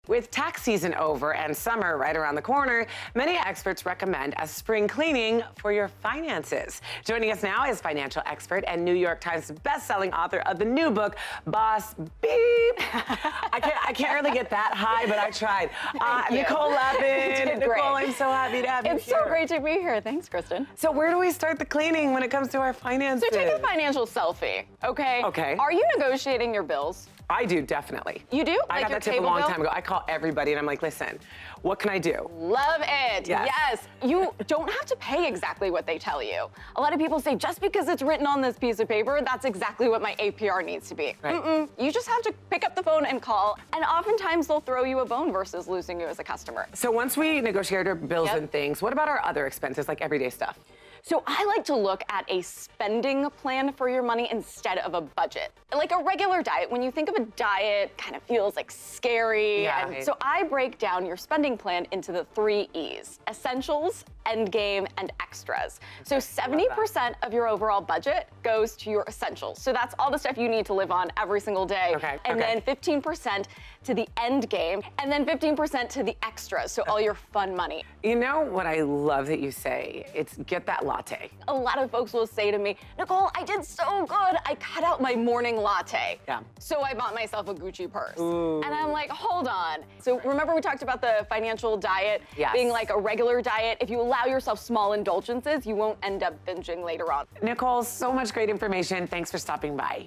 With tax season over and summer right around the corner, many experts recommend a spring cleaning for your finances. Joining us now is financial expert and New York Times best-selling author of the new book, Boss Beep. I can't really get that high, but I tried. Nicole Lapin. Nicole, I'm so happy to have you here. It's so great to be here. Thanks, Kristen. So where do we start the cleaning when it comes to our finances? So take a financial selfie, okay? Okay. Are you negotiating your bills? I do, definitely. You do? I got that tip a long time ago. I call everybody and I'm like, listen, what can I do? Love it. Yes. You don't have to pay exactly what they tell you. A lot of people say, just because it's written on this piece of paper, that's exactly what my APR needs to be. Right. You just have to pick up the phone and call, and oftentimes they'll throw you a bone versus losing you as a customer. So once we negotiate our bills and things, what about our other expenses, like everyday stuff? So I like to look at a spending plan for your money instead of a budget. Like a regular diet, when you think of a diet, kind of feels like scary. Yeah. So I break down your spending plan into the 3 E's: essentials, endgame, and extras. So 70% of your overall budget goes to your essentials. So that's all the stuff you need to live on every single day. And then 15% to the end game, and then 15% to the extras, so all your fun money. You know what I love that you say? It's get that latte. A lot of folks will say to me, Nicole, I did so good. I cut out my morning latte. Yeah. So I bought myself a Gucci purse. Ooh. And I'm like, hold on. So remember we talked about the financial diet Yes. being like a regular diet. If you allow yourself small indulgences, you won't end up binging later on. Nicole, so much great information. Thanks for stopping by.